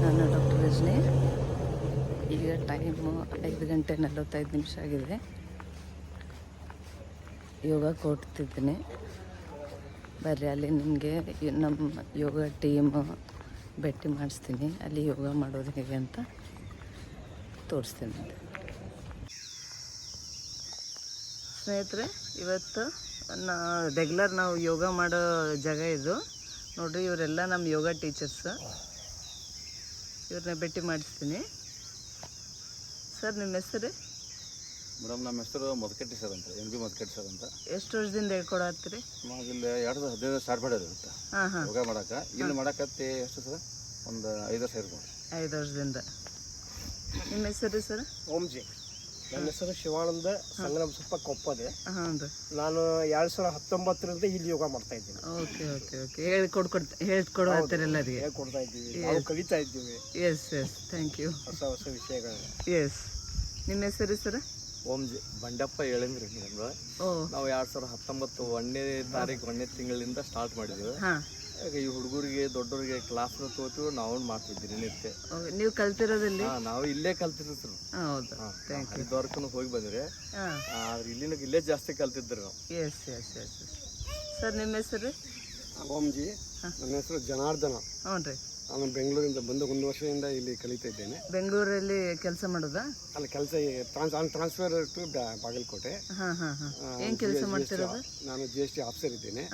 ನಾನು ಡಾಕ್ಟರ್ ರಜನಿ. ಈಗ ಟೈಮು 5:45 ಆಗಿದೆ. ಯೋಗ ಕೊಡ್ತಿದ್ದೀನಿ. ಬರ್ರಿ, ಅಲ್ಲಿ ನಿಮಗೆ ನಮ್ಮ ಯೋಗ ಟೀಮ್ ಭೇಟಿ ಮಾಡಿಸ್ತೀನಿ. ಅಲ್ಲಿ ಯೋಗ ಮಾಡೋದು ಹೇಗೆ ಅಂತ ತೋರಿಸ್ತೀನಿ. ಸ್ನೇಹಿತರೆ, ಇವತ್ತು ರೆಗ್ಯುಲರ್ ನಾವು ಯೋಗ ಮಾಡೋ ಜಾಗ ಇದು ನೋಡಿರಿ. ಇವರೆಲ್ಲ ನಮ್ಮ ಯೋಗ ಟೀಚರ್ಸ್. ಇವ್ರನ್ನ ಭೇಟಿ ಮಾಡಿಸ್ತೀನಿ. ಸರ್, ನಿಮ್ಮ ಹೆಸರು? ಮೇಡಮ್, ನಮ್ಮ ಹೆಸರು ಮಧುಕಟ್ಟಿ ಸರ್ ಅಂತ, ಎಂ ಬಿ ಮಧುಕಟ್ಟಿ ಸರ್ ಅಂತ. ಎಷ್ಟು ವರ್ಷದಿಂದ ಹೇಳ್ಕೊಡತ್ತೀರಿ? ನಾವು ಇಲ್ಲಿ 2015 ಸ್ಟಾರ್ಟ್ ಮಾಡಿರುತ್ತೆ ಯೋಗ ಮಾಡಕ್ಕೆ. ಇಲ್ಲಿ ಮಾಡಕತ್ತಿ ಎಷ್ಟು ಸರ್? ಒಂದು 5 ವರ್ಷ ಇರ್ಬೋದು. 5 ವರ್ಷದಿಂದ. ನಿಮ್ಮ ಹೆಸರು ಸರ್? ಓಂ ಜಿ. ನನ್ನ ಹೆಸರು ಶಿವಾನಂದ ಸಂಗ್ರಾಮ ಸುಪ್ಪ ಕೊಪ್ಪದೆ. ಹೌದು. ನಾನು 2019ರಿಂದ ಇಲ್ಲಿ ಯೋಗ ಮಾಡ್ತಾ ಇದ್ದೀನಿ. Okay okay okay. ಹೇಳ್ಕೊಡ್ತಾರೆ ಎಲ್ಲರಿಗೆ. ಹೇಳ್ಕೊಡ್ತಾ ಇದ್ದೀವಿ, ನಾವು ಕಲಿತಾ ಇದ್ದೀವಿ. Yes yes, thank you. ಹೊಸ ಹೊಸ ವಿಷಯಗಳನ್ನ. ಎಸ್. ನಿಮ್ಮ ಹೆಸರು ಸರ್? ಓಂ ಜಿ ಬಂಡಪ್ಪ ಹೇಳಂಗ್ರಿ ನಮ್ದು. ನಾವು 2019 1ನೇ ತಾರೀಕು 1ನೇ ತಿಂಗಳಿಂದ ಸ್ಟಾರ್ಟ್ ಮಾಡಿದ್ದೀವಿ. ಈ ಹುಡುಗರಿಗೆ ದೊಡ್ಡವರಿಗೆ ಕ್ಲಾಸ್ನ ತೋತು ನಾವು ಮಾಡ್ತಿದ್ದೀವಿ ನಿತ್ಯ. ನೀವು ಕಲ್ತಿರೋದಲ್ಲಿ? ನಾವು ಇಲ್ಲೇ ಕಲ್ತಿದ್ರು. ಹೌದು, ಥ್ಯಾಂಕ್ ಯು. ಹರಿದ್ವಾರಕ್ಕೂ ಹೋಗಿ ಬಂದ್ರಿ. ಆದ್ರೆ ಇಲ್ಲೇ ಜಾಸ್ತಿ ಕಲ್ತಿದ್ರು ನಾವು. S S S. ಸರ್, ನಿಮ್ಮ ಹೆಸರು? ಓಂ ಜಿ. ನನ್ನ ಹೆಸರು ಜನಾರ್ದನ. ಹ್ಞೂ ರೀ. ನಾನು ಬೆಂಗಳೂರಿಂದ ಬಂದು 1 ವರ್ಷದಿಂದ ಇಲ್ಲಿ ಕಲಿತಾ ಇದ್ದೇನೆ. ಬೆಂಗಳೂರಲ್ಲಿ ಕೆಲಸ ಮಾಡೋದಾ? ಅಲ್ಲಿ ಕೆಲಸ ಟ್ರಾನ್ಸ್ಫರ್ ಟು ಬಾಗಲಕೋಟೆ. ಏನು ಕೆಲಸ ಮಾಡ್ತಿರೋದು? ನಾನು GST ಆಫೀಸರ್ ಇದ್ದೇನೆ.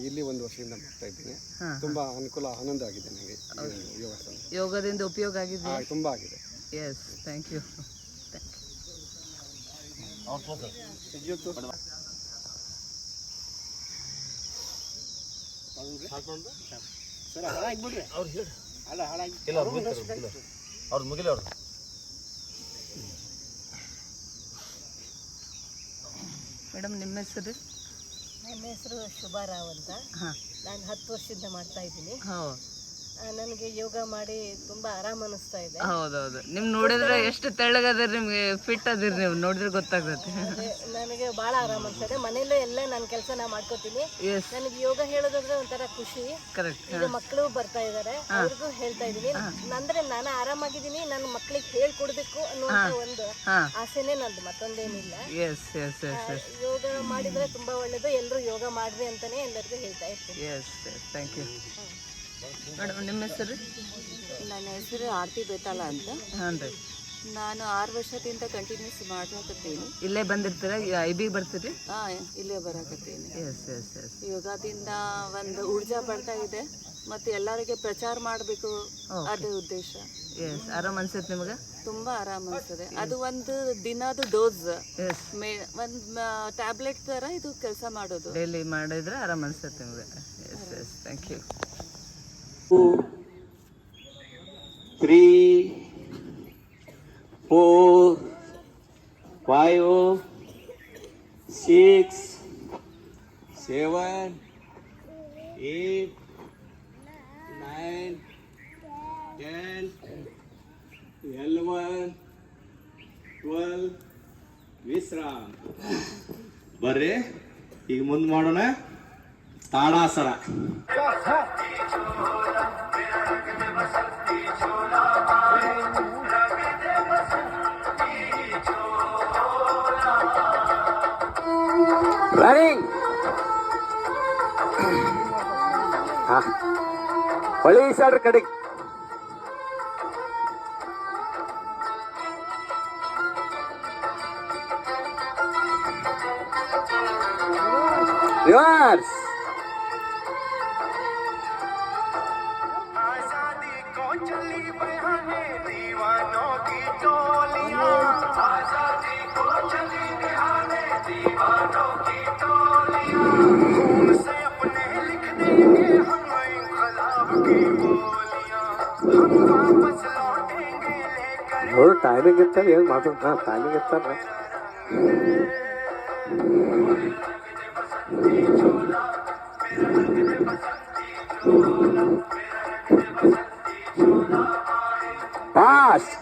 ಇಲ್ಲಿ 1 ವರ್ಷದಿಂದ ಮಾಡ್ತಾ ಇದ್ದೀನಿ. ತುಂಬಾ ಅನುಕೂಲ, ಆನಂದ ಆಗಿದೆ ನನಗೆ ಯೋಗಾಸನ. ಯೋಗದಿಂದ ಉಪಯೋಗ ಆಗಿದೆ? ತುಂಬಾ ಆಗಿದೆ. S, thank you. ಮೇಡಮ್, ನಿಮ್ಮ ಹೆಸರು? ನನ್ನ ಹೆಸರು ಶುಭಾರಾವ್ ಅಂತ. ನಾನು 10 ವರ್ಷದಿಂದ ಮಾಡ್ತಾ ಇದ್ದೀನಿ. ನನಗೆ ಯೋಗ ಮಾಡಿ ತುಂಬಾ ಆರಾಮ ಅನಿಸ್ತಾ ಇದೆ. ಹೌದೌದು. ನಿಮ್ ನೋಡಿದ್ರೆ ಎಷ್ಟು ತೆಳ್ಳಗದಿರಿ, ನಿಮ್ಗೆ ಫಿಟ್ ಅದಿರಿ, ನೀವು ನೋಡಿದ್ರೆ ಗೊತ್ತಾಗುತ್ತೆ. ನನಗೆ ಬಹಳ ಆರಾಮ ಅನ್ಸ್ತದೆ. ಮನೇಲೂ ಎಲ್ಲ ನನ್ನ ಕೆಲಸ ನಾ ಮಾಡ್ಕೋತೀನಿ. ನನಗೆ ಯೋಗ ಹೇಳೋದಂದ್ರೆ ಒಂಥರ ಖುಷಿ. ಕರೆಕ್ಟ್. ಈಗ ಮಕ್ಕಳು ಬರ್ತಾ ಇದಾರೆ, ಅವ್ರಿಗೂ ಹೇಳ್ತಾ ಇದೀನಿ. ಅಂದ್ರೆ ನಾನು ಆರಾಮಾಗಿದ್ದೀನಿ, ನನ್ನ ಮಕ್ಕಳಿಗೆ ಹೇಳ್ಕೊಡ್ಬೇಕು ಅನ್ನುವಂತ ಒಂದು ಆಸೆನೇ ನಂದು, ಮತ್ತೊಂದೇನಿಲ್ಲ. ಯೋಗ ಮಾಡಿದ್ರೆ ತುಂಬಾ ಒಳ್ಳೇದು. ಎಲ್ಲರೂ ಯೋಗ ಮಾಡ್ರಿ ಅಂತಾನೆ ಎಲ್ಲರಿಗೂ ಹೇಳ್ತಾ ಇರ್ತೀನಿ. Thank you. ಮೇಡಮ್, ನಿಮ್ಮ ಹೆಸರು? ನನ್ನ ಹೆಸರು ಆರತಿ ಬೇತಾಳ ಅಂತ. ಹಾಂ ರೀ. ನಾನು 6 ವರ್ಷದಿಂದ ಕಂಟಿನ್ಯೂಸ್ ಮಾಡಕತ್ತೀನಿ. ಇಲ್ಲೇ ಬಂದಿರ್ತೀರಾ? IB ಬರ್ತೀರಿ? ಇಲ್ಲೇ ಬರಕತ್ತೀನಿ. S S S. ಯೋಗದಿಂದ ಒಂದು ಊರ್ಜಾ ಬರ್ತಾ ಇದೆ, ಮತ್ತು ಎಲ್ಲರಿಗೆ ಪ್ರಚಾರ ಮಾಡಬೇಕು, ಅದೇ ಉದ್ದೇಶ. ಎಸ್. ಆರಾಮ್ ಅನ್ಸುತ್ತೆ ನಿಮಗೆ? ತುಂಬಾ ಆರಾಮ್ ಅನ್ಸದೆ. ಅದು ಒಂದು ದಿನದ ಡೋಸ್, ಒಂದು ಟ್ಯಾಬ್ಲೆಟ್ ತರ ಇದು ಕೆಲಸ ಮಾಡೋದು. ಡೈಲಿ ಮಾಡಿದ್ರೆ ಆರಾಮ್ ಅನ್ಸುತ್ತೆ ನಿಮಗೆ. Yes yes, thank you. 2, 3, 4, 5, 6, 7, 8, 9, 10, 11, 12. ವಿಶ್ರಾಮ. ಬರ್ರಿ, ಈಗ ಮುಂದೆ ಮಾಡೋಣ ತಾಡಾಸನ. ರನ್ನಿಂಗ್. ಹೊಳಿ ಸೈಡ್ ಕಡೆಗೆ. ರಿವರ್ಸ್. ನೋಡಿ, ಟೈಮಿಂಗ್ ಇರ್ತಾರೆ, ಏನು ಮಾತಾಡ್ತಾ ಟೈಮಿಂಗ್ ಇರ್ತಾರೆ. ಫಾಸ್ಟ್.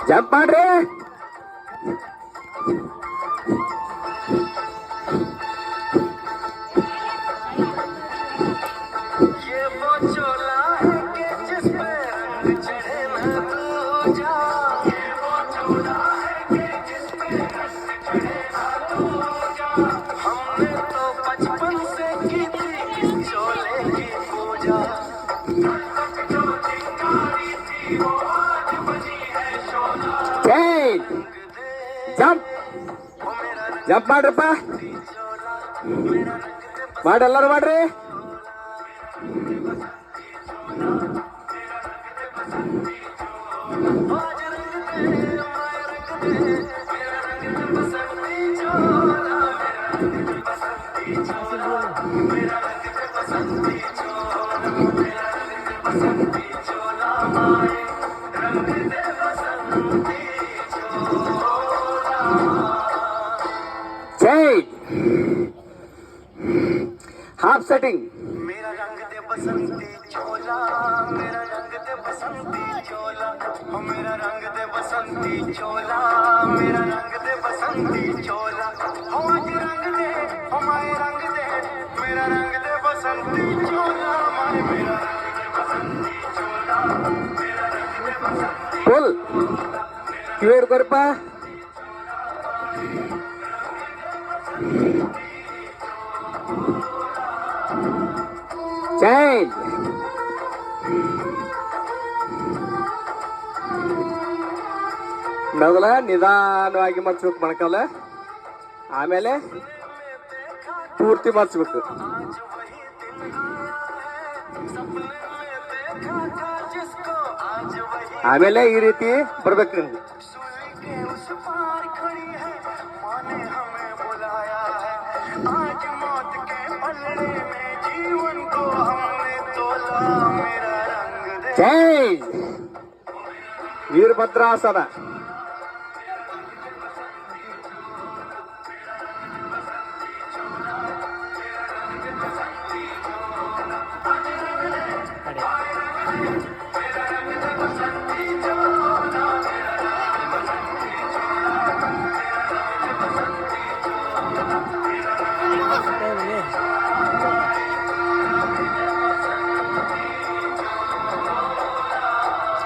ಜಂಪ್ ಮಾಡ್ರಿ. ಜಂಪ್ ಜಂಪ್ ಮಾಡ್ರಪ್ಪ, ಮಾಡಿ ಎಲ್ಲರೂ ಮಾಡ್ರಿ. Half setting. मेरा रंग दे बसंती चोला, मेरा रंग दे बसंती चोला, ओ मेरा रंग दे बसंती चोला, मेरा रंग दे बसंती चोला, ओ आज रंग दे, ओ माए रंग दे, मेरा रंग दे बसंती चोला, माए मेरा रंग दे बसंती चोला, मेरा रंग दे बसंती. फुल क्लियर कर पा. ಚೇಂಜ್. ಮೊದಲ ನಿಧಾನವಾಗಿ ಮರ್ಚ್ಬೇಕು ಮೊಣಕಾಲ, ಆಮೇಲೆ ಪೂರ್ತಿ ಮರ್ಚ್ಬೇಕು. ಆಮೇಲೆ ಈ ರೀತಿ ಬರ್ಬೇಕು ನಿಮ್ಗೆ. ಚೇಂಜ್. ವೀರಭದ್ರಾಸನ.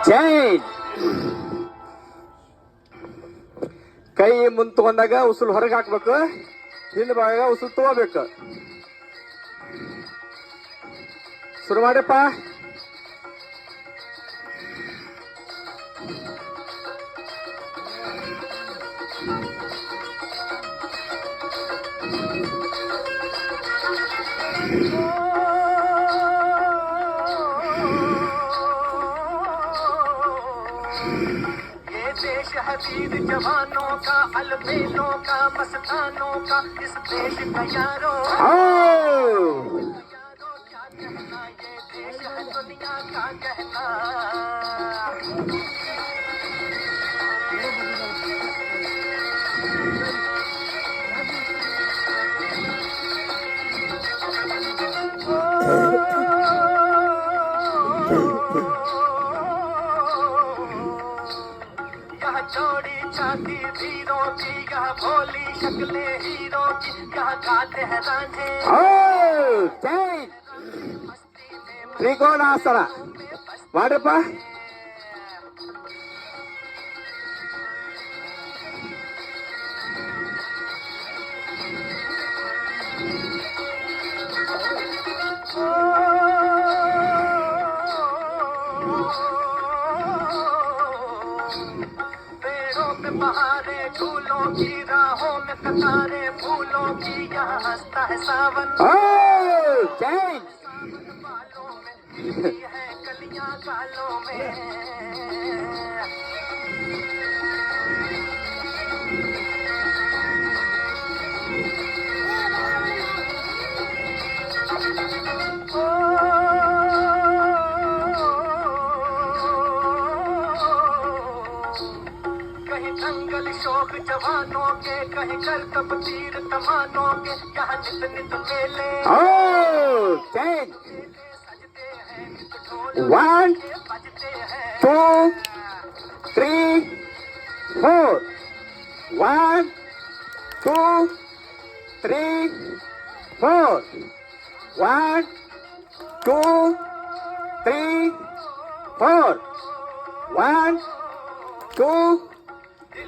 ಚೇಂಜ್. ಕೈ ಮುಂದೆ ತಗೊಂಡಾಗ ಉಸುಲು ಹೊರಗೆ ಹಾಕ್ಬೇಕು, ಹಿಂದ್ ಭಾಗ ಉಸುಲು ತಗೋಬೇಕು. ಶುರು ಮಾಡ್ರಪ್ಪ. वीर जवानों का, अलबेलों का, मस्तानों का, इस देश का यारो क्या कहना, ये देश है दुनिया का कहना. चौड़ी छाती वीरों की, यह भोली शक्लें हीरों की, यह गाते हैं रांझे. ತ್ರಿಕೋಣಾಸನ ಮಾಡ್ರಪ್ಪ. बहारे झूलों की, राहों में कतारे फूलों की, यहाँ हंसता है सावन. बालों में खिलती है कलियां गालों में. जंगल शोक जवानों के, कहीं करतब तीर तमानों के, यहाँ नित नित मेले सजते हैं, नित ढोल 1 2 3 4. 1, 2, 3, 4. 1, 2, 3, 4. 1, 2,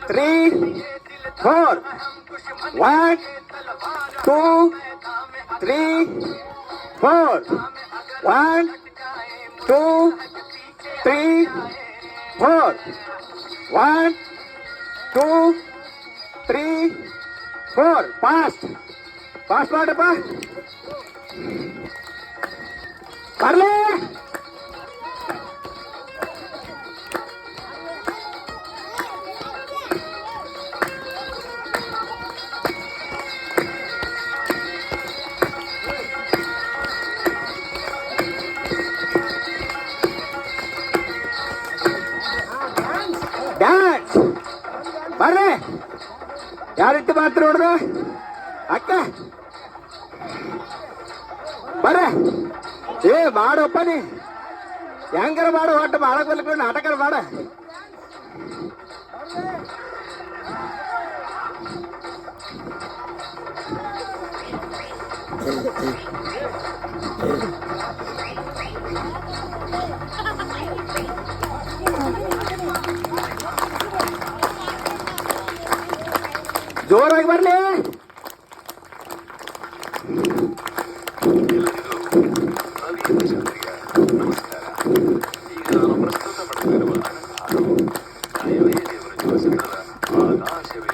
3, 4. 1, 2, 3, 4. 1, 2, 3, 4. 1, 2, 3, 4. Fast ಮಾಡಪ್ಪ. ಬರ್ಲಿ. ಡ್ಯಾನ್ಸ್ ಬರ್ರಿ. ಯಾರಿಟ್ಟು ಮಾತ್ರ ನೋಡ್ದು ಅಕ್ಕ ಬರ್ರಿ. ಮಾಡಪ್ಪ ನೀ ಹೆಂಗಾರ ಮಾಡು, ಒಟ್ಟು ಮಾಡಕ್ ಬಲ್ಕೊಂಡು ನಾಟಕ ಮಾಡ. ಜೋರಾಗಿ ಬರ್ಲಿ.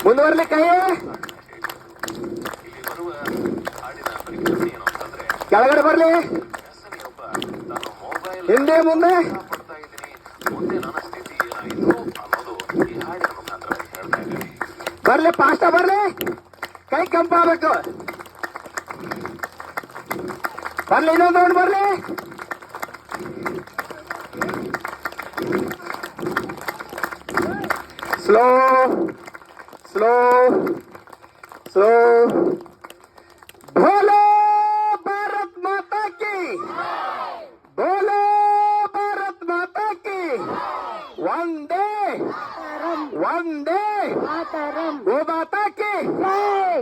ಮುಂದುವರ್ಲಿ ಕೈ. ಕೆಳಗಡೆ ಬರ್ಲಿ. ಹಿಂದೆ ಮುಂದೆ ಬರ್ಲಿ. ಫಾಸ್ಟ್ ಬರ್ಲಿ. ಕೈ ಕಂಪಾಗಬೇಕು. ಬರ್ಲಿ. ಇನ್ನೊಂದು ರೌಂಡ್ ಬರ್ಲಿ. Slow slow slow. ಬೋಲೋ ಭಾರತ್ ಮಾತಾ ಕಿ, ಬೋಲೋ ಭಾರತ್ ಮಾತಾ ಕಿ. ವಂದೇ ವಂದೇ गो माता की,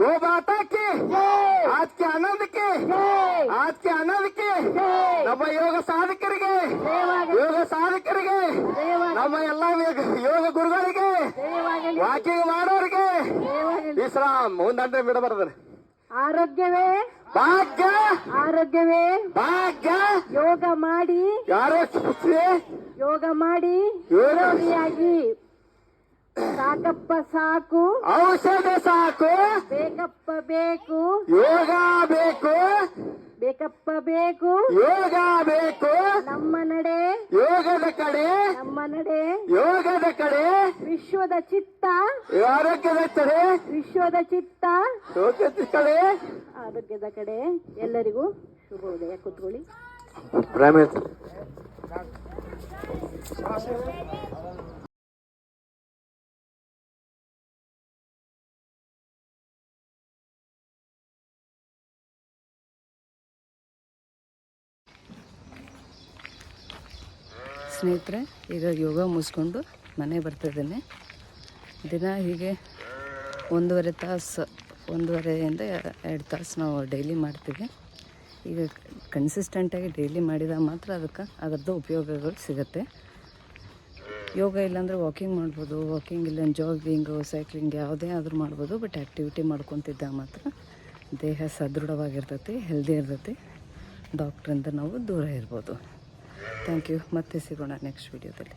गो माता की. आज के आनंद के, आज के आनंद के ನಮ್ಮ ಯೋಗ ಸಾಧಕರಿಗೆ, ಯೋಗ ಸಾಧಕರಿಗೆ, ನಮ್ಮ ಎಲ್ಲ ಯೋಗ ಗುರುಗಳಿಗೆ, ವಾಕಿಂಗ್ ಮಾಡೋರಿಗೆ ವಿಶ್ರಾಮ್. ಮುಂದಂಡ್ರೆ ಬಿಡಬಾರ್ದು. ಆರೋಗ್ಯವೇ ಭಾಗ್ಯ, ಆರೋಗ್ಯವೇ ಭಾಗ್ಯ. ಯೋಗ ಮಾಡಿ, ಯಾರೋ ಯೋಗ ಮಾಡಿ ಯೋಗ ಆಗಿ. ಸಾಕಪ್ಪ ಸಾಕು, ಔಷಧ ಸಾಕು, ಬೇಕಪ್ಪ ಬೇಕು, ಯೋಗ ಬೇಕು, ಬೇಕಪ್ಪ ಬೇಕು, ಯೋಗ ಬೇಕು. ನಮ್ಮ ನಡೆ ಯೋಗದ ಕಡೆ, ನಮ್ಮ ನಡೆ ಯೋಗದ ಕಡೆ. ವಿಶ್ವದ ಚಿತ್ತ, ಆರೋಗ್ಯದ ಕಡೆ, ವಿಶ್ವದ ಚಿತ್ತ ಯೋಗದ ಕಡೆ, ಆರೋಗ್ಯದ ಕಡೆ. ಎಲ್ಲರಿಗೂ ಶುಭೋದಯ. ಕೂತ್ಕೊಳ್ಳಿ. ಸ್ನೇಹಿತರೆ, ಈಗ ಯೋಗ ಮುಗಿಸ್ಕೊಂಡು ಮನೆ ಬರ್ತಿದ್ದೇನೆ. ದಿನ ಹೀಗೆ 1.5 ತಾಸು, 1.5ಇಂದ 2 ತಾಸು ನಾವು ಡೈಲಿ ಮಾಡ್ತೀವಿ. ಈಗ ಕನ್ಸಿಸ್ಟೆಂಟಾಗಿ ಡೈಲಿ ಮಾಡಿದಾಗ ಮಾತ್ರ ಅದರದ್ದು ಉಪಯೋಗಗಳು ಸಿಗುತ್ತೆ. ಯೋಗ ಇಲ್ಲಾಂದರೆ ವಾಕಿಂಗ್ ಮಾಡ್ಬೋದು, ವಾಕಿಂಗ್ ಇಲ್ಲ ಜಾಗಿಂಗು, ಸೈಕ್ಲಿಂಗ್ ಯಾವುದೇ ಆದರೂ ಮಾಡ್ಬೋದು. ಬಟ್ ಆ್ಯಕ್ಟಿವಿಟಿ ಮಾಡ್ಕೊತಿದ್ದಾಗ ಮಾತ್ರ ದೇಹ ಸದೃಢವಾಗಿರ್ತೈತಿ, ಹೆಲ್ದಿ ಇರ್ತೈತಿ. ಡಾಕ್ಟ್ರಿಂದ ನಾವು ದೂರ ಇರ್ಬೋದು. Thank you. ಮತ್ತೆ ಸಿಗೋಣ ನೆಕ್ಸ್ಟ್ ವಿಡಿಯೋದಲ್ಲಿ.